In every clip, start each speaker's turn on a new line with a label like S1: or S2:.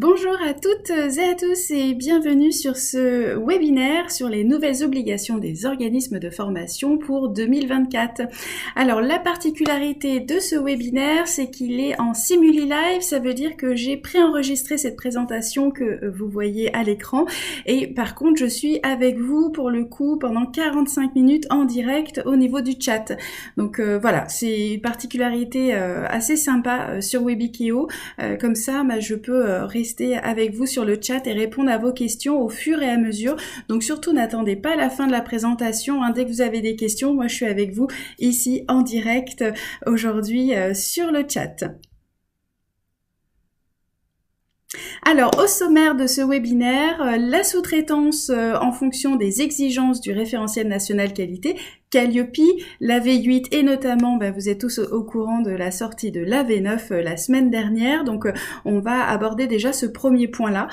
S1: Bonjour à toutes et à tous et bienvenue sur ce webinaire sur les nouvelles obligations des organismes de formation pour 2024. Alors la particularité de ce webinaire, c'est qu'il est en simuli live, ça veut dire que j'ai préenregistré cette présentation que vous voyez à l'écran et par contre je suis avec vous pour le coup pendant 45 minutes en direct au niveau du chat. Donc voilà, c'est une particularité assez sympa sur Webikeo, comme ça je peux rester avec vous sur le chat et répondre à vos questions au fur et à mesure. Donc surtout n'attendez pas la fin de la présentation, hein. Dès que vous avez des questions, moi je suis avec vous ici en direct aujourd'hui sur le chat. Alors, au sommaire de ce webinaire, la sous-traitance en fonction des exigences du référentiel national qualité, Calliope, la V8 et notamment, vous êtes tous au courant de la sortie de la V9 la semaine dernière, donc on va aborder déjà ce premier point-là,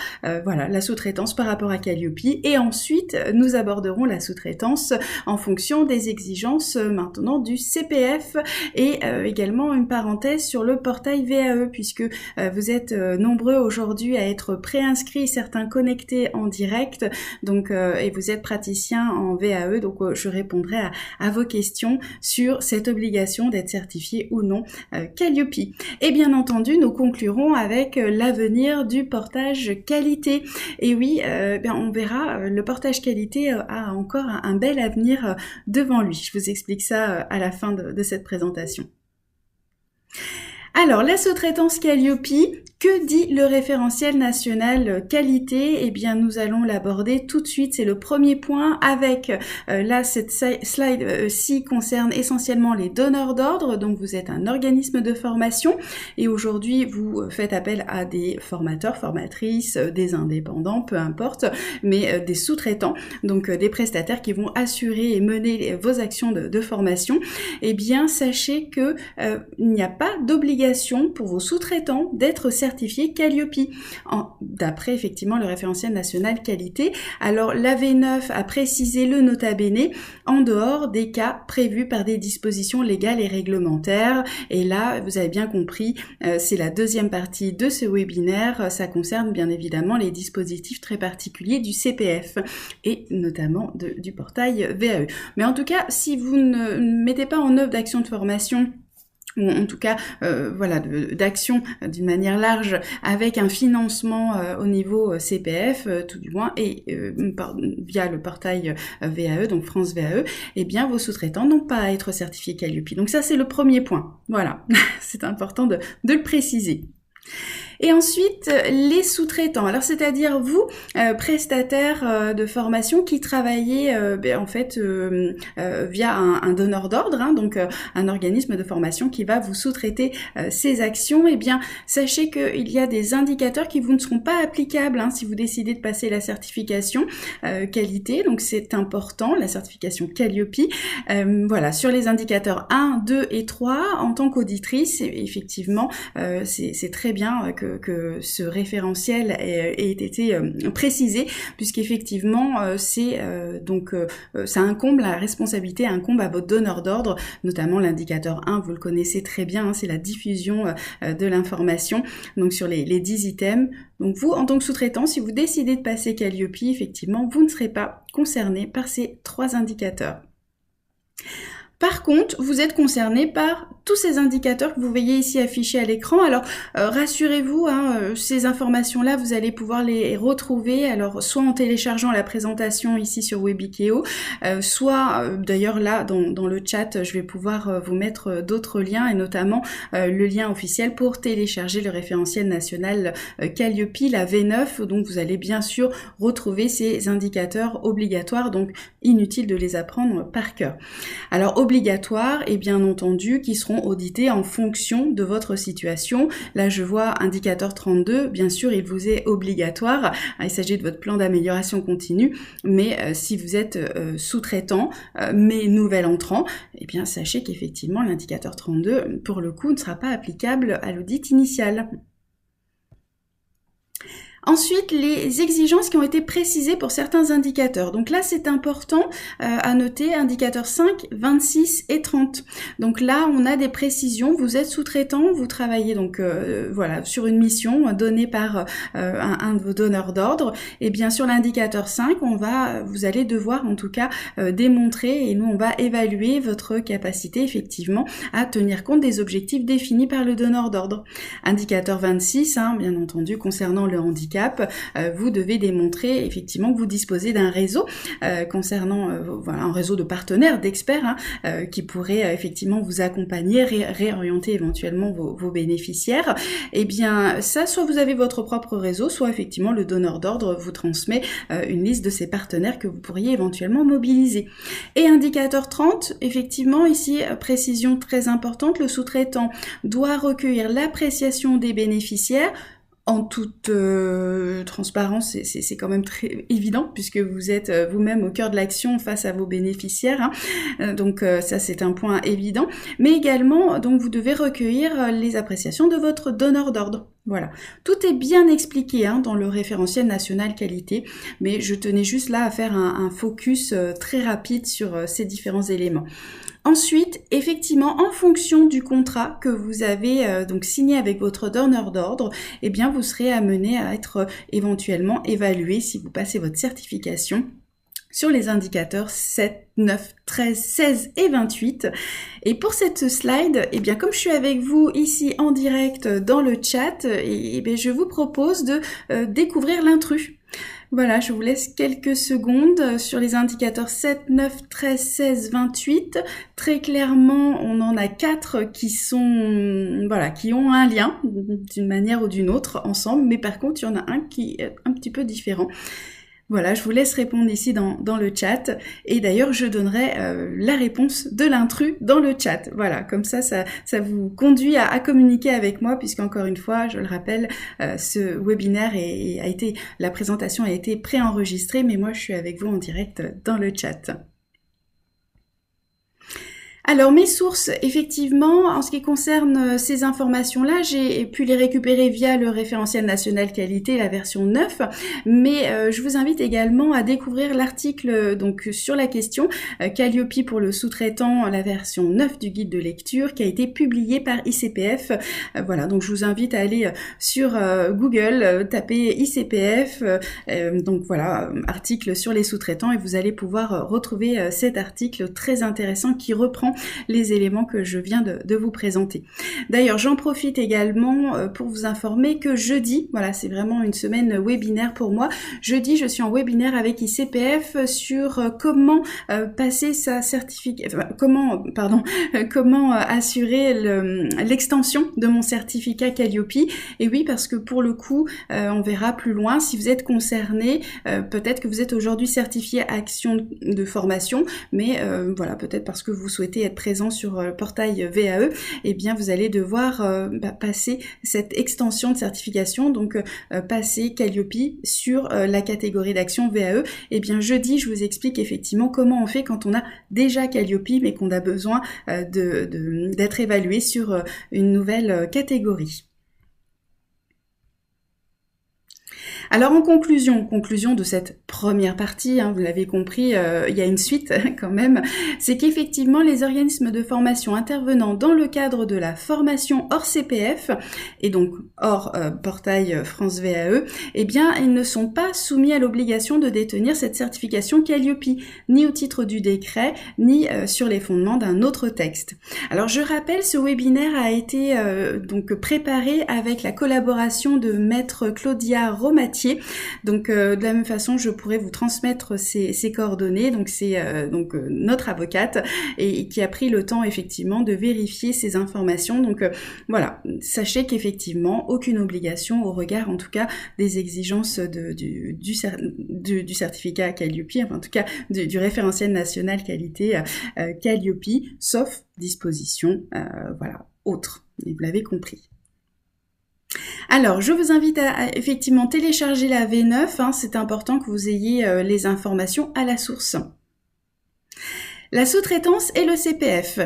S1: voilà, la sous-traitance par rapport à Calliope, et ensuite nous aborderons la sous-traitance en fonction des exigences maintenant du CPF et également une parenthèse sur le portail VAE, puisque vous êtes nombreux aujourd'hui à être préinscrits, certains connectés en direct, donc et vous êtes praticien en VAE, donc je répondrai à vos questions sur cette obligation d'être certifié ou non Calliope. Et bien entendu, nous conclurons avec l'avenir du portage qualité. Et oui, on verra, le portage qualité a encore un bel avenir devant lui. Je vous explique ça à la fin de cette présentation. Alors, la sous-traitance Calliope, que dit le référentiel national qualité? Eh bien, nous allons l'aborder tout de suite. C'est le premier point avec, là, cette slide-ci concerne essentiellement les donneurs d'ordre. Donc, vous êtes un organisme de formation et aujourd'hui, vous faites appel à des formateurs, formatrices, des indépendants, peu importe, mais des sous-traitants, donc des prestataires qui vont assurer et mener vos actions de formation. Eh bien, sachez que il n'y a pas d'obligation pour vos sous-traitants d'être certifié Calliope, d'après effectivement le référentiel national qualité. Alors la V9 a précisé le nota bene en dehors des cas prévus par des dispositions légales et réglementaires. Et là, vous avez bien compris, c'est la deuxième partie de ce webinaire. Ça concerne bien évidemment les dispositifs très particuliers du CPF et notamment du portail VAE. Mais en tout cas, si vous ne mettez pas en œuvre d'action de formation, ou en tout cas voilà, d'action d'une manière large avec un financement au niveau CPF tout du moins et via le portail VAE, donc France VAE, eh bien vos sous-traitants n'ont pas à être certifiés Calliope. Donc ça c'est le premier point, voilà, c'est important de le préciser. Et ensuite, les sous-traitants. Alors, c'est-à-dire vous, prestataires de formation qui travaillez en fait via un donneur d'ordre, hein, donc un organisme de formation qui va vous sous-traiter ces actions. Eh bien, sachez qu'il y a des indicateurs qui vous ne seront pas applicables si vous décidez de passer la certification qualité. Donc, c'est important, la certification Calliope. Voilà, sur les indicateurs 1, 2 et 3, en tant qu'auditrice, effectivement, c'est très bien que ce référentiel ait été précisé, puisqu'effectivement ça incombe, la responsabilité incombe à votre donneur d'ordre, notamment l'indicateur 1, vous le connaissez très bien, c'est la diffusion de l'information, donc sur les 10 items. Donc vous, en tant que sous-traitant, si vous décidez de passer Calliope, effectivement, vous ne serez pas concerné par ces 3 indicateurs. Par contre, vous êtes concerné par tous ces indicateurs que vous voyez ici affichés à l'écran. Alors, rassurez-vous, ces informations-là, vous allez pouvoir les retrouver, alors soit en téléchargeant la présentation ici sur Webikeo, soit d'ailleurs là, dans le chat, je vais pouvoir vous mettre d'autres liens, et notamment le lien officiel pour télécharger le référentiel national Calliope, la V9, donc vous allez bien sûr retrouver ces indicateurs obligatoires, donc inutile de les apprendre par cœur. Alors, obligatoires et bien entendu qui seront audités en fonction de votre situation. Là je vois indicateur 32, bien sûr il vous est obligatoire, il s'agit de votre plan d'amélioration continue, mais si vous êtes sous-traitant mais nouvel entrant, eh bien sachez qu'effectivement l'indicateur 32 pour le coup ne sera pas applicable à l'audit initial. Ensuite, les exigences qui ont été précisées pour certains indicateurs. Donc là, c'est important à noter, indicateurs 5, 26 et 30. Donc là, on a des précisions. Vous êtes sous-traitant, vous travaillez donc voilà sur une mission donnée par un de vos donneurs d'ordre. Et bien sur l'indicateur 5, vous allez devoir en tout cas démontrer, et nous on va évaluer votre capacité effectivement à tenir compte des objectifs définis par le donneur d'ordre. Indicateur 26, bien entendu, concernant le handicap, vous devez démontrer effectivement que vous disposez d'un réseau concernant voilà, un réseau de partenaires, d'experts qui pourraient effectivement vous accompagner, réorienter éventuellement vos bénéficiaires. Et bien ça, soit vous avez votre propre réseau, soit effectivement le donneur d'ordre vous transmet une liste de ces partenaires que vous pourriez éventuellement mobiliser. Et indicateur 30, effectivement ici précision très importante, le sous-traitant doit recueillir l'appréciation des bénéficiaires en toute transparence, c'est quand même très évident puisque vous êtes vous-même au cœur de l'action face à vos bénéficiaires. Donc ça c'est un point évident. Mais également, donc vous devez recueillir les appréciations de votre donneur d'ordre. Voilà, tout est bien expliqué dans le référentiel national qualité, mais je tenais juste là à faire un focus très rapide sur ces différents éléments. Ensuite, effectivement, en fonction du contrat que vous avez donc signé avec votre donneur d'ordre, eh bien vous serez amené à être éventuellement évalué si vous passez votre certification sur les indicateurs 7, 9, 13, 16 et 28. Et pour cette slide, eh bien comme je suis avec vous ici en direct dans le chat, eh bien je vous propose de découvrir l'intrus. Voilà, je vous laisse quelques secondes sur les indicateurs 7, 9, 13, 16, 28. Très clairement, on en a 4 qui sont, voilà, qui ont un lien d'une manière ou d'une autre ensemble, mais par contre, il y en a un qui est un petit peu différent. Voilà, je vous laisse répondre ici dans le chat. Et d'ailleurs, je donnerai la réponse de l'intrus dans le chat. Voilà, comme ça vous conduit à communiquer avec moi, puisqu'encore une fois, je le rappelle, ce webinaire la présentation a été préenregistrée, mais moi, je suis avec vous en direct dans le chat. Alors mes sources, effectivement, en ce qui concerne ces informations-là, j'ai pu les récupérer via le référentiel national qualité, la version 9, mais je vous invite également à découvrir l'article donc sur la question Calliope pour le sous-traitant, la version 9 du guide de lecture qui a été publié par ICPF. Voilà, donc je vous invite à aller sur Google, taper ICPF, donc voilà, article sur les sous-traitants, et vous allez pouvoir retrouver cet article très intéressant qui reprend les éléments que je viens de vous présenter. D'ailleurs, j'en profite également pour vous informer que jeudi, voilà, c'est vraiment une semaine webinaire pour moi. Jeudi, je suis en webinaire avec ICPF sur comment passer sa certification, comment assurer l'extension de mon certificat Calliope. Et oui, parce que pour le coup, on verra plus loin, si vous êtes concerné, peut-être que vous êtes aujourd'hui certifié action de formation, mais voilà, peut-être parce que vous souhaitez être présent sur le portail VAE, eh bien vous allez devoir passer cette extension de certification, donc passer Calliope sur la catégorie d'action VAE. Eh bien jeudi, je vous explique effectivement comment on fait quand on a déjà Calliope mais qu'on a besoin d'être évalué sur une nouvelle catégorie. Alors en conclusion de cette première partie, vous l'avez compris, il y a une suite quand même, c'est qu'effectivement les organismes de formation intervenant dans le cadre de la formation hors CPF, et donc hors portail France VAE, eh bien ils ne sont pas soumis à l'obligation de détenir cette certification Calliope, ni au titre du décret, ni sur les fondements d'un autre texte. Alors je rappelle, ce webinaire a été donc préparé avec la collaboration de maître Claudia Romatier. Donc de la même façon, je pourrais vous transmettre ses coordonnées. Donc c'est notre avocate et qui a pris le temps effectivement de vérifier ces informations. Donc voilà, sachez qu'effectivement aucune obligation au regard en tout cas des exigences du certificat Calliope, enfin, en tout cas du référentiel national qualité Calliope, sauf disposition voilà autre. Et vous l'avez compris. Alors, je vous invite à effectivement télécharger la V9, c'est important que vous ayez les informations à la source. La sous-traitance et le CPF.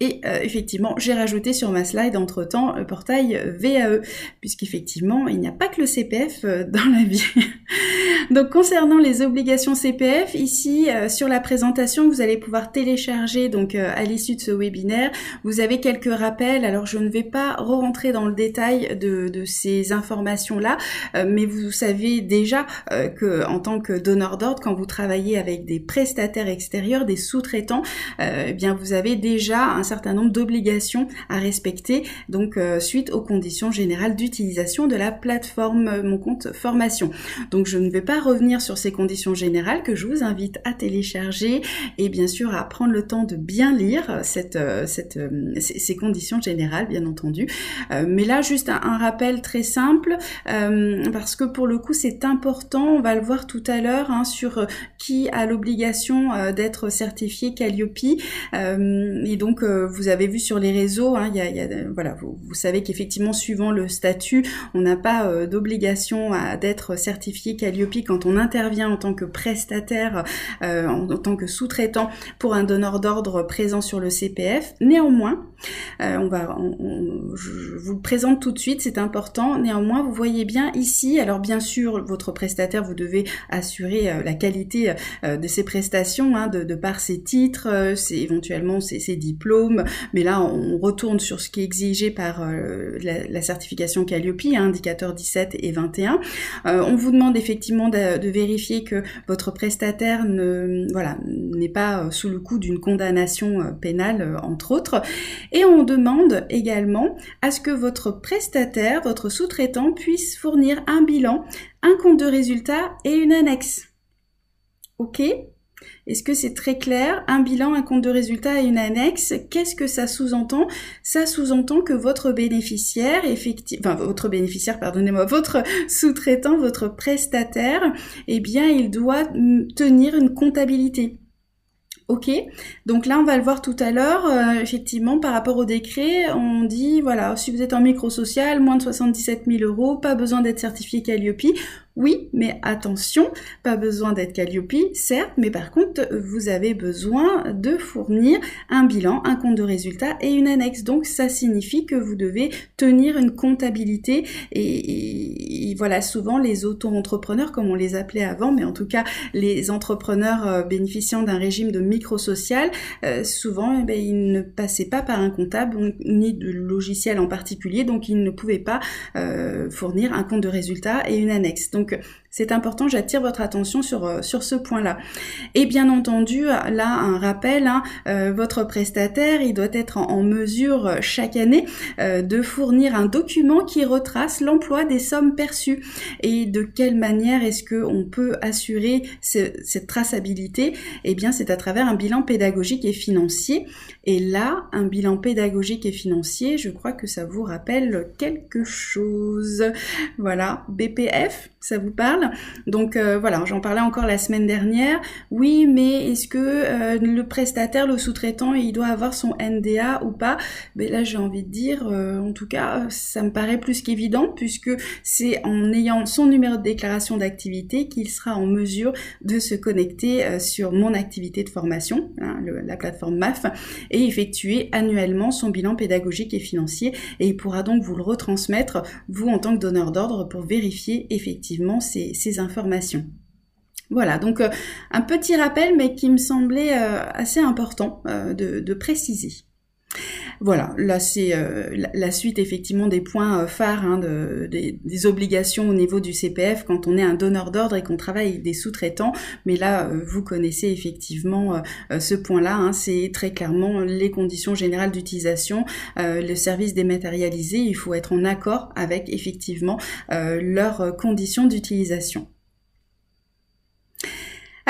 S1: Et effectivement, j'ai rajouté sur ma slide entre-temps le portail VAE, puisqu'effectivement, il n'y a pas que le CPF dans la vie. Donc concernant les obligations CPF, ici sur la présentation, vous allez pouvoir télécharger donc à l'issue de ce webinaire, vous avez quelques rappels. Alors je ne vais pas re-rentrer dans le détail de ces informations-là, mais vous savez déjà que en tant que donneur d'ordre, quand vous travaillez avec des prestataires extérieurs, des sous-traitants, eh bien vous avez déjà un certain nombre d'obligations à respecter, donc suite aux conditions générales d'utilisation de la plateforme Mon Compte Formation. Donc je ne vais pas revenir sur ces conditions générales que je vous invite à télécharger et bien sûr à prendre le temps de bien lire ces conditions générales, bien entendu. Mais là, juste un rappel très simple, parce que pour le coup, c'est important, on va le voir tout à l'heure, hein, sur qui a l'obligation d'être certifié Calliope. Et donc, vous avez vu sur les réseaux, hein, voilà, vous savez qu'effectivement, suivant le statut, on n'a pas d'obligation d'être certifié Calliope quand on intervient en tant que prestataire, en tant que sous-traitant pour un donneur d'ordre présent sur le CPF. Néanmoins, je vous le présente tout de suite, c'est important. Néanmoins, vous voyez bien ici, alors bien sûr, votre prestataire, vous devez assurer la qualité de ses prestations, hein, de par ses titres, éventuellement ses diplômes, mais là, on retourne sur ce qui est exigé par la certification Calliope, hein, indicateur 17 et 21. On vous demande effectivement de vérifier que votre prestataire n'est pas sous le coup d'une condamnation pénale, entre autres. Et on demande également à ce que votre prestataire, votre sous-traitant, puisse fournir un bilan, un compte de résultat et une annexe. Ok ? Est-ce que c'est très clair? Un bilan, un compte de résultat et une annexe, qu'est-ce que ça sous-entend? Ça sous-entend que votre bénéficiaire, votre sous-traitant, votre prestataire, eh bien, il doit tenir une comptabilité. Ok, donc là on va le voir tout à l'heure, effectivement par rapport au décret, on dit voilà, si vous êtes en micro-social, moins de 77 000 €, pas besoin d'être certifié Calliope. Oui, mais attention, pas besoin d'être Calliope, certes, mais par contre, vous avez besoin de fournir un bilan, un compte de résultat et une annexe. Donc, ça signifie que vous devez tenir une comptabilité et voilà, souvent les auto-entrepreneurs, comme on les appelait avant, mais en tout cas, les entrepreneurs bénéficiant d'un régime de micro-social, souvent, ils ne passaient pas par un comptable, ni de logiciel en particulier, donc ils ne pouvaient pas fournir un compte de résultat et une annexe. Donc, c'est important, j'attire votre attention sur ce point-là. Et bien entendu, là, un rappel, hein, votre prestataire, il doit être en mesure chaque année de fournir un document qui retrace l'emploi des sommes perçues. Et de quelle manière est-ce qu'on peut assurer cette traçabilité? Eh bien, c'est à travers un bilan pédagogique et financier. Et là, un bilan pédagogique et financier, je crois que ça vous rappelle quelque chose. Voilà, BPF, ça vous parle? Donc voilà, j'en parlais encore la semaine dernière. Oui, mais est-ce que le prestataire, le sous-traitant, il doit avoir son NDA ou pas? Mais là, j'ai envie de dire, en tout cas, ça me paraît plus qu'évident, puisque c'est en ayant son numéro de déclaration d'activité qu'il sera en mesure de se connecter sur mon activité de formation, hein, la plateforme MAF, et effectuer annuellement son bilan pédagogique et financier. Et il pourra donc vous le retransmettre, vous, en tant que donneur d'ordre, pour vérifier effectivement ces informations. Voilà, donc un petit rappel, mais qui me semblait assez important de préciser. Voilà, là c'est la suite effectivement des points phares, hein, des obligations au niveau du CPF quand on est un donneur d'ordre et qu'on travaille avec des sous-traitants. Mais là, vous connaissez effectivement ce point-là, hein, c'est très clairement les conditions générales d'utilisation, le service dématérialisé, il faut être en accord avec effectivement leurs conditions d'utilisation.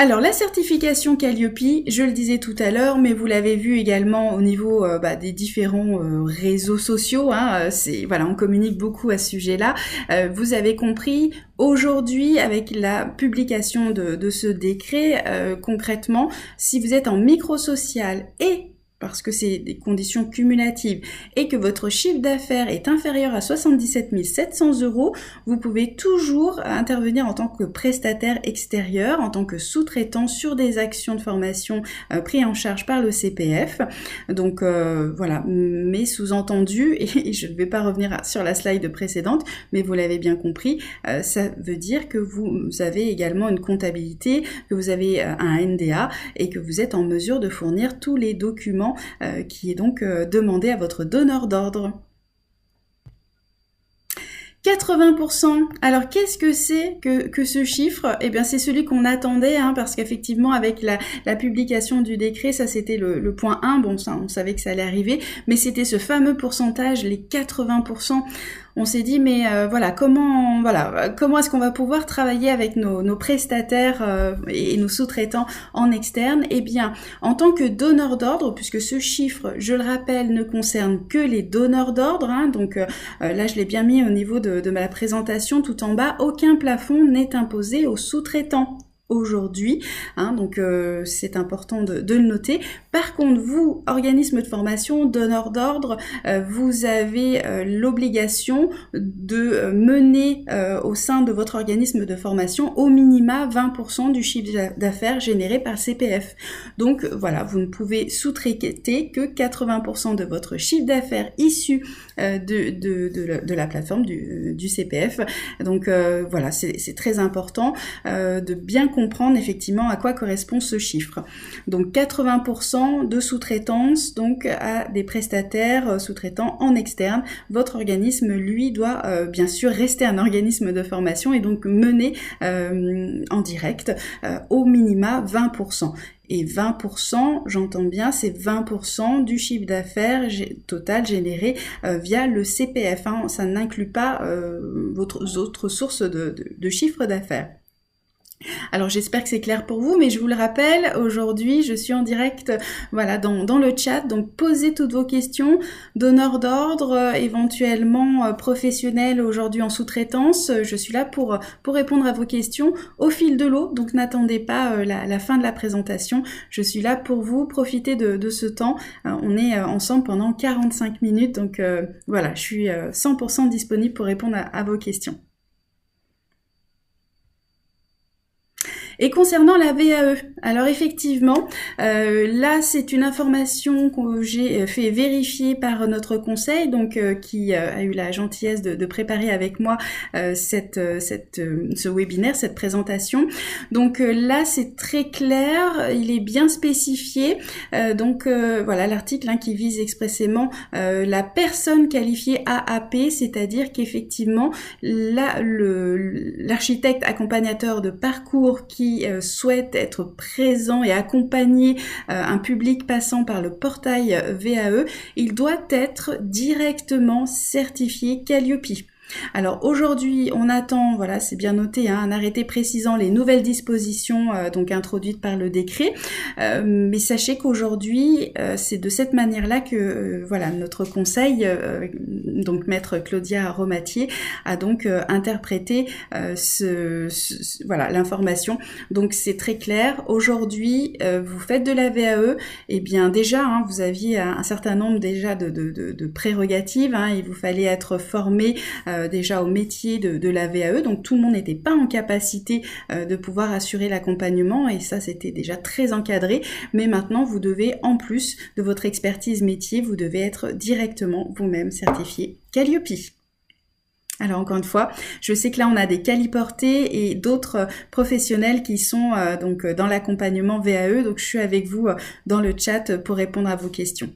S1: Alors la certification Calliope, je le disais tout à l'heure, mais vous l'avez vu également au niveau des différents réseaux sociaux, hein, voilà, on communique beaucoup à ce sujet-là. Vous avez compris, aujourd'hui, avec la publication de ce décret, concrètement, si vous êtes en micro-social et parce que c'est des conditions cumulatives, et que votre chiffre d'affaires est inférieur à 77 700 €, vous pouvez toujours intervenir en tant que prestataire extérieur, en tant que sous-traitant sur des actions de formation prises en charge par le CPF. Donc voilà, mais sous-entendu, et je ne vais pas revenir sur la slide précédente, mais vous l'avez bien compris, ça veut dire que vous avez également une comptabilité, que vous avez un NDA et que vous êtes en mesure de fournir tous les documents qui est donc demandé à votre donneur d'ordre. 80%. Alors qu'est-ce que c'est que ce chiffre? Eh bien c'est celui qu'on attendait, parce qu'effectivement avec la publication du décret, ça c'était le point 1, bon ça on savait que ça allait arriver, mais c'était ce fameux pourcentage, les 80%. On s'est dit mais comment est-ce qu'on va pouvoir travailler avec nos prestataires et nos sous-traitants en externe? Eh bien, en tant que donneur d'ordre, puisque ce chiffre, je le rappelle, ne concerne que les donneurs d'ordre, donc là je l'ai bien mis au niveau de ma présentation tout en bas, aucun plafond n'est imposé aux sous-traitants aujourd'hui, donc c'est important de le noter. Par contre, vous, organisme de formation, donneur d'ordre, vous avez l'obligation de mener au sein de votre organisme de formation au minima 20% du chiffre d'affaires généré par le CPF. Donc voilà, vous ne pouvez sous-traiter que 80% de votre chiffre d'affaires issu de la plateforme du CPF. Donc voilà, c'est très important de bien comprendre effectivement à quoi correspond ce chiffre. Donc 80% de sous-traitance donc à des prestataires sous-traitants en externe. Votre organisme, lui, doit bien sûr rester un organisme de formation et donc mener en direct au minima 20%. Et 20%, j'entends bien, c'est 20% du chiffre d'affaires total généré via le CPF. Ça n'inclut pas votre autres sources de chiffre d'affaires. Alors j'espère que c'est clair pour vous, mais je vous le rappelle, aujourd'hui je suis en direct dans le chat, donc posez toutes vos questions, donneurs d'ordre, éventuellement professionnels aujourd'hui en sous-traitance, je suis là pour répondre à vos questions au fil de l'eau, donc n'attendez pas la fin de la présentation, je suis là pour vous, profitez de ce temps, on est ensemble pendant 45 minutes, donc voilà, je suis 100% disponible pour répondre à vos questions. Et concernant la VAE, alors effectivement, là c'est une information que j'ai fait vérifier par notre conseil, donc qui a eu la gentillesse de préparer avec moi ce webinaire, cette présentation. Donc là c'est très clair, il est bien spécifié. Voilà l'article qui vise expressément la personne qualifiée AAP, c'est-à-dire qu'effectivement l'architecte accompagnateur de parcours qui souhaite être présent et accompagner un public passant par le portail VAE, il doit être directement certifié Calliope. Alors aujourd'hui, on attend, voilà, c'est bien noté, un arrêté précisant les nouvelles dispositions donc introduites par le décret. Mais sachez qu'aujourd'hui, c'est de cette manière-là que voilà notre conseil, donc maître Claudia Romatier, a donc interprété voilà l'information. Donc c'est très clair. Aujourd'hui, vous faites de la VAE, et bien déjà, vous aviez un certain nombre déjà de prérogatives. Il vous fallait être formé déjà au métier de la VAE, donc tout le monde n'était pas en capacité de pouvoir assurer l'accompagnement, et ça c'était déjà très encadré, mais maintenant vous devez, en plus de votre expertise métier, vous devez être directement vous-même certifié Calliope. Alors encore une fois, je sais que là on a des qualiportés et d'autres professionnels qui sont donc dans l'accompagnement VAE, donc je suis avec vous dans le chat pour répondre à vos questions.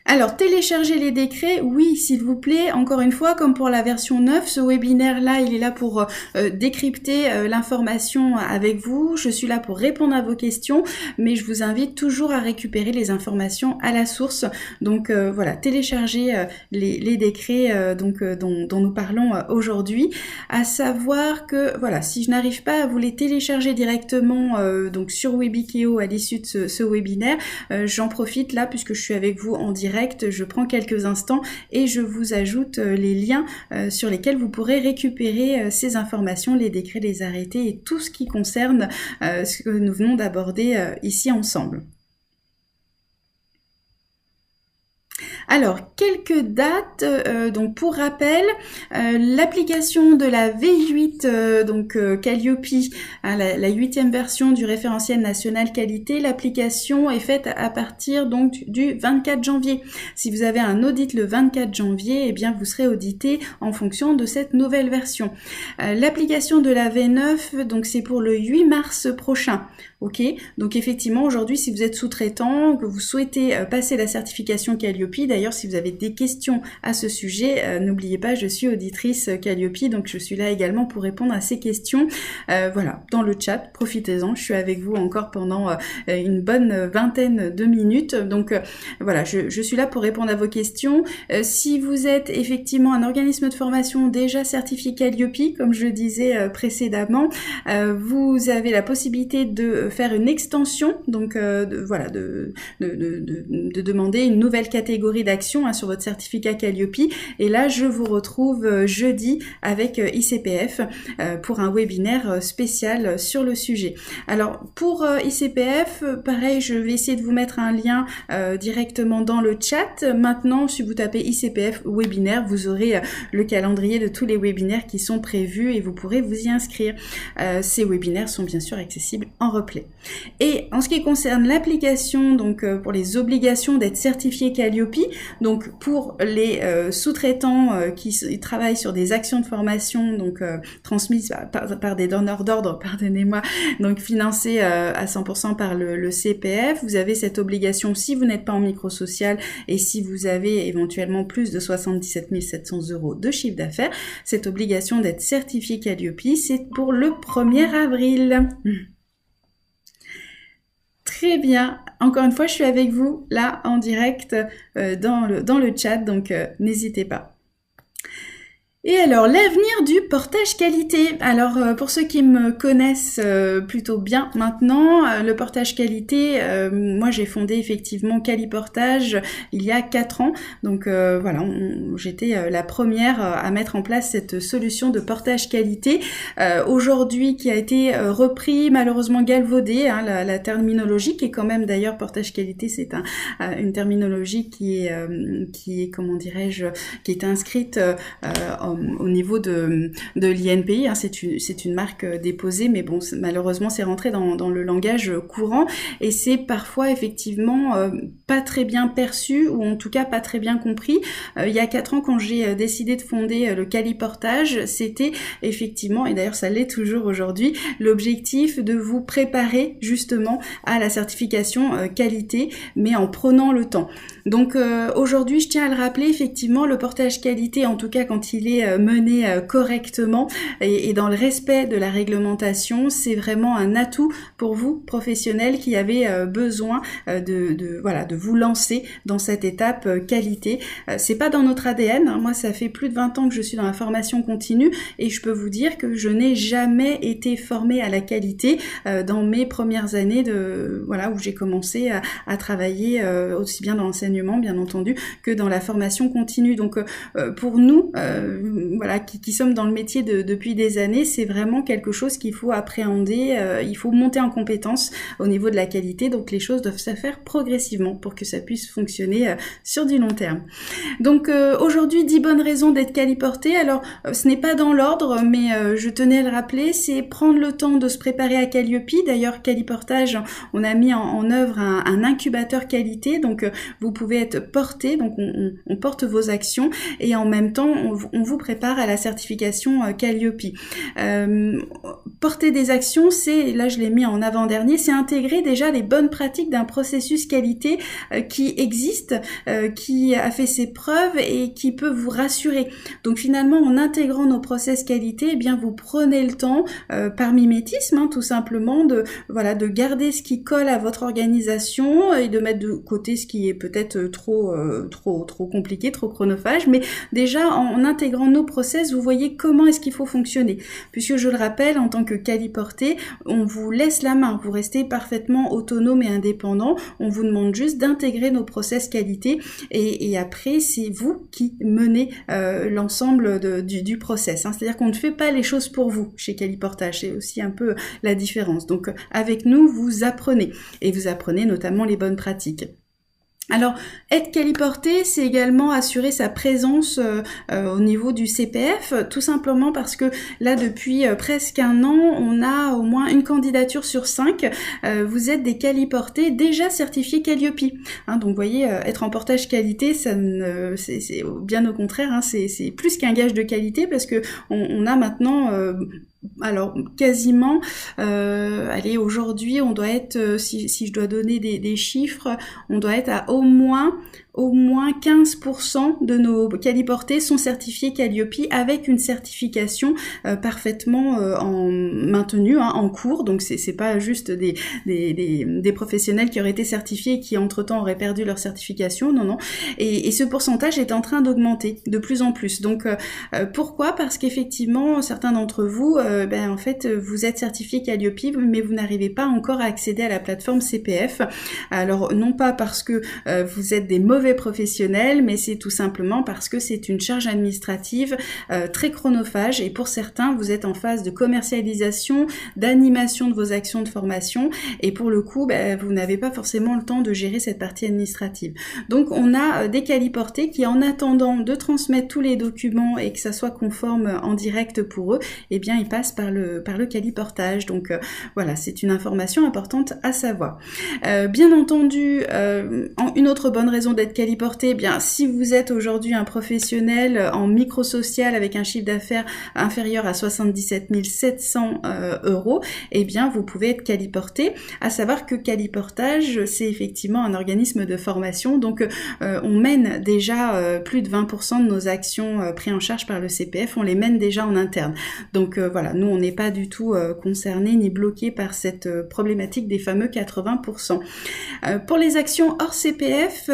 S1: Alors, télécharger les décrets, oui, s'il vous plaît. Encore une fois, comme pour la version 9, ce webinaire-là, il est là pour décrypter l'information avec vous. Je suis là pour répondre à vos questions, mais je vous invite toujours à récupérer les informations à la source. Donc voilà, télécharger les décrets dont nous parlons aujourd'hui. À savoir que, voilà, si je n'arrive pas à vous les télécharger directement donc sur Webikeo à l'issue de ce webinaire, j'en profite là, puisque je suis avec vous en direct, direct, je prends quelques instants et je vous ajoute les liens sur lesquels vous pourrez récupérer ces informations, les décrets, les arrêtés et tout ce qui concerne ce que nous venons d'aborder ici ensemble. Alors, quelques dates, donc pour rappel, l'application de la V8, Calliope, hein, la 8e version du référentiel national qualité, l'application est faite à partir donc du 24 janvier. Si vous avez un audit le 24 janvier, eh bien vous serez audité en fonction de cette nouvelle version. L'application de la V9, donc c'est pour le 8 mars prochain. Ok, donc effectivement aujourd'hui si vous êtes sous-traitant, que vous souhaitez passer la certification Calliope, d'ailleurs si vous avez des questions à ce sujet, n'oubliez pas, je suis auditrice Calliope, donc je suis là également pour répondre à ces questions. Voilà, dans le chat, profitez-en, je suis avec vous encore pendant une bonne vingtaine de minutes, donc voilà, je suis là pour répondre à vos questions. Si vous êtes effectivement un organisme de formation déjà certifié Calliope, comme je le disais précédemment, vous avez la possibilité de faire une extension, donc voilà, de demander une nouvelle catégorie d'action sur votre certificat Calliope. Et là, je vous retrouve jeudi avec ICPF pour un webinaire spécial sur le sujet. Alors, pour ICPF, pareil, je vais essayer de vous mettre un lien directement dans le chat. Maintenant, si vous tapez ICPF webinaire, vous aurez le calendrier de tous les webinaires qui sont prévus et vous pourrez vous y inscrire. Ces webinaires sont bien sûr accessibles en replay. Et en ce qui concerne l'application, donc pour les obligations d'être certifié Calliope, donc pour les sous-traitants qui travaillent sur des actions de formation, donc transmises par des donneurs d'ordre, pardonnez-moi, donc financées à 100% par le CPF, vous avez cette obligation si vous n'êtes pas en micro-social et si vous avez éventuellement plus de 77 700 € de chiffre d'affaires, cette obligation d'être certifié Calliope, c'est pour le 1er avril. Très bien. Encore une fois, je suis avec vous là en direct dans le chat, donc n'hésitez pas. Et alors, l'avenir du portage qualité. Alors, pour ceux qui me connaissent plutôt bien maintenant, le portage qualité, moi j'ai fondé effectivement Caliportage il y a 4 ans. Donc voilà, j'étais la première à mettre en place cette solution de portage qualité. Aujourd'hui, qui a été repris, malheureusement galvaudé, hein, la terminologie, qui est quand même d'ailleurs portage qualité, c'est une terminologie qui est comment dirais-je, qui est inscrite au niveau de l'INPI, hein, c'est une marque déposée, mais bon, malheureusement c'est rentré dans le langage courant et c'est parfois effectivement pas très bien perçu ou en tout cas pas très bien compris. Il y a 4 ans, quand j'ai décidé de fonder le Caliportage, c'était effectivement, et d'ailleurs ça l'est toujours aujourd'hui, l'objectif de vous préparer justement à la certification qualité, mais en prenant le temps. Donc aujourd'hui, je tiens à le rappeler, effectivement, le portage qualité, en tout cas quand il est mené correctement et dans le respect de la réglementation, c'est vraiment un atout pour vous, professionnels, qui avez besoin de vous lancer dans cette étape qualité. C'est pas dans notre ADN, hein. Moi, ça fait plus de 20 ans que je suis dans la formation continue et je peux vous dire que je n'ai jamais été formée à la qualité dans mes premières années où j'ai commencé à travailler aussi bien dans l'enseignement, bien entendu, que dans la formation continue. Donc pour nous, qui sommes dans le métier depuis des années, c'est vraiment quelque chose qu'il faut appréhender, il faut monter en compétence au niveau de la qualité, donc les choses doivent se faire progressivement pour que ça puisse fonctionner sur du long terme. Donc aujourd'hui, 10 bonnes raisons d'être caliporté. Alors ce n'est pas dans l'ordre, mais je tenais à le rappeler, c'est prendre le temps de se préparer à Calliope. D'ailleurs, Caliportage, on a mis en œuvre un incubateur qualité, donc vous pouvez être porté, donc on porte vos actions et en même temps on vous prépare à la certification Calliope. Porter des actions, là je l'ai mis en avant-dernier, c'est intégrer déjà les bonnes pratiques d'un processus qualité qui existe, qui a fait ses preuves et qui peut vous rassurer. Donc finalement, en intégrant nos process qualité, eh bien vous prenez le temps, par mimétisme, hein, tout simplement, de garder ce qui colle à votre organisation et de mettre de côté ce qui est peut-être trop compliqué, trop chronophage, mais déjà en intégrant nos process, vous voyez comment est-ce qu'il faut fonctionner. Puisque je le rappelle, en tant que qualiporté, on vous laisse la main, vous restez parfaitement autonome et indépendant, on vous demande juste d'intégrer nos process qualité et après c'est vous qui menez l'ensemble du process. C'est-à-dire qu'on ne fait pas les choses pour vous chez Qualiportage, c'est aussi un peu la différence. Donc avec nous, vous apprenez et vous apprenez notamment les bonnes pratiques. Alors, être qualiporté, c'est également assurer sa présence au niveau du CPF, tout simplement parce que là, depuis presque un an, on a au moins une candidature sur 5. Vous êtes des qualiportés déjà certifiés Qualiopi. Donc, vous voyez, être en portage qualité, ça c'est bien au contraire, c'est plus qu'un gage de qualité parce que on a maintenant... alors quasiment, allez, aujourd'hui on doit être, si je dois donner des chiffres, on doit être à au moins 15% de nos qualiportés sont certifiés Qualiopi avec une certification parfaitement maintenue, en cours. Donc c'est pas juste des professionnels qui auraient été certifiés et qui entre-temps auraient perdu leur certification, non. Et ce pourcentage est en train d'augmenter de plus en plus. Donc pourquoi ? Parce qu'effectivement, certains d'entre vous, en fait, vous êtes certifiés Qualiopi, mais vous n'arrivez pas encore à accéder à la plateforme CPF. Alors non pas parce que vous êtes des mauvais professionnels, mais c'est tout simplement parce que c'est une charge administrative très chronophage et pour certains, vous êtes en phase de commercialisation, d'animation de vos actions de formation et pour le coup, vous n'avez pas forcément le temps de gérer cette partie administrative. Donc, on a des qualiportés qui, en attendant de transmettre tous les documents et que ça soit conforme en direct pour eux, eh bien, ils passent par le qualiportage. Donc, voilà, c'est une information importante à savoir. Bien entendu, une autre bonne raison d'être qualiporté, eh bien, si vous êtes aujourd'hui un professionnel en micro-social avec un chiffre d'affaires inférieur à 77 700 euros, eh bien, vous pouvez être qualiporté. À savoir que Qualiportage, c'est effectivement un organisme de formation, donc on mène déjà plus de 20% de nos actions prises en charge par le CPF, on les mène déjà en interne. Donc voilà, nous, on n'est pas du tout concernés ni bloqués par cette problématique des fameux 80%. Pour les actions hors CPF,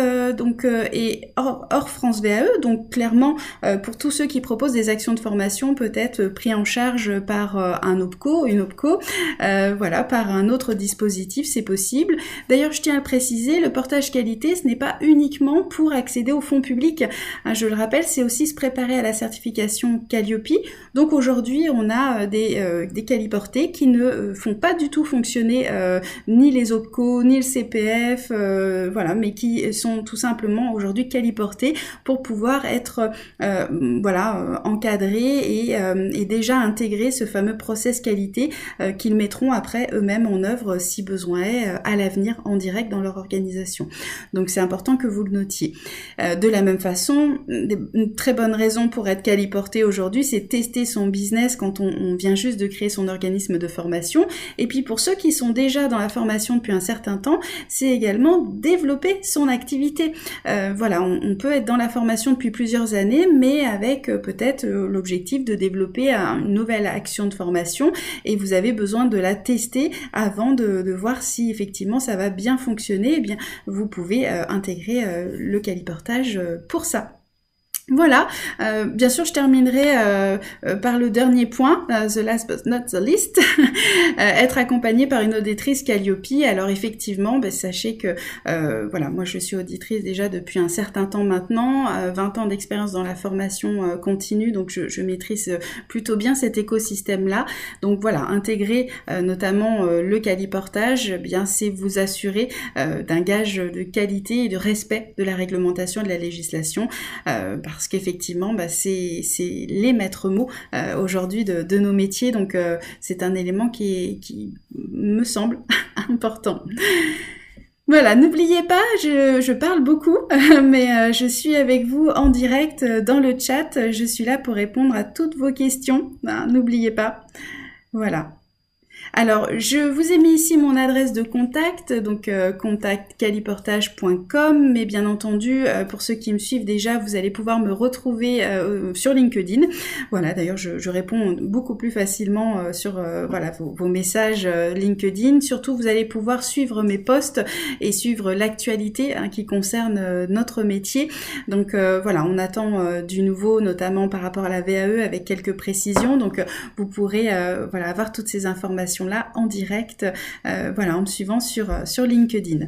S1: et hors France VAE, donc clairement pour tous ceux qui proposent des actions de formation peut être pris en charge par un OPCO, une OPCO, voilà, par un autre dispositif, c'est possible. D'ailleurs, je tiens à le préciser, le portage qualité, ce n'est pas uniquement pour accéder aux fonds publics. Je le rappelle, c'est aussi se préparer à la certification Qualiopi. Donc aujourd'hui, on a des qualiportés qui ne font pas du tout fonctionner ni les OPCO, ni le CPF, voilà, mais qui sont tout simplement aujourd'hui qualiportés pour pouvoir être encadrés et déjà intégrer ce fameux process qualité qu'ils mettront après eux-mêmes en œuvre si besoin est à l'avenir en direct dans leur organisation. Donc c'est important que vous le notiez. De la même façon, une très bonne raison pour être qualiporté aujourd'hui, c'est tester son business quand on vient juste de créer son organisme de formation. Et puis pour ceux qui sont déjà dans la formation depuis un certain temps, c'est également développer son activité. Voilà, on peut être dans la formation depuis plusieurs années, mais avec peut-être l'objectif de développer une nouvelle action de formation et vous avez besoin de la tester avant de voir si effectivement ça va bien fonctionner. Eh bien, vous pouvez intégrer le qualiportage pour ça. Voilà, bien sûr je terminerai par le dernier point, the last but not the least, être accompagné par une auditrice Qualiopi. Alors effectivement, sachez que voilà, moi je suis auditrice déjà depuis un certain temps maintenant, 20 ans d'expérience dans la formation continue, donc je maîtrise plutôt bien cet écosystème-là. Donc voilà, intégrer notamment le qualiportage, bien c'est vous assurer d'un gage de qualité et de respect de la réglementation et de la législation, parce qu'effectivement, c'est les maîtres mots aujourd'hui de nos métiers, donc c'est un élément qui me semble important. Voilà, n'oubliez pas, je parle beaucoup, mais je suis avec vous en direct dans le chat, je suis là pour répondre à toutes vos questions, n'oubliez pas, voilà. Alors, je vous ai mis ici mon adresse de contact, donc contact.caliportage.com, mais bien entendu, pour ceux qui me suivent déjà, vous allez pouvoir me retrouver sur LinkedIn. Voilà, d'ailleurs, je réponds beaucoup plus facilement sur voilà vos messages LinkedIn. Surtout, vous allez pouvoir suivre mes posts et suivre l'actualité qui concerne notre métier. Donc voilà, on attend du nouveau, notamment par rapport à la VAE, avec quelques précisions. Donc vous pourrez voilà avoir toutes ces informations là en direct, voilà, en me suivant sur LinkedIn.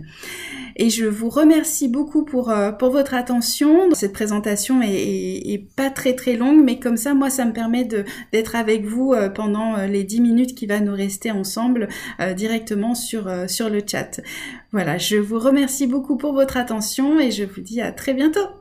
S1: Et je vous remercie beaucoup pour votre attention. Cette présentation est pas très très longue, mais comme ça, moi, ça me permet d'être avec vous pendant les 10 minutes qui va nous rester ensemble directement sur le chat. Voilà, je vous remercie beaucoup pour votre attention et je vous dis à très bientôt.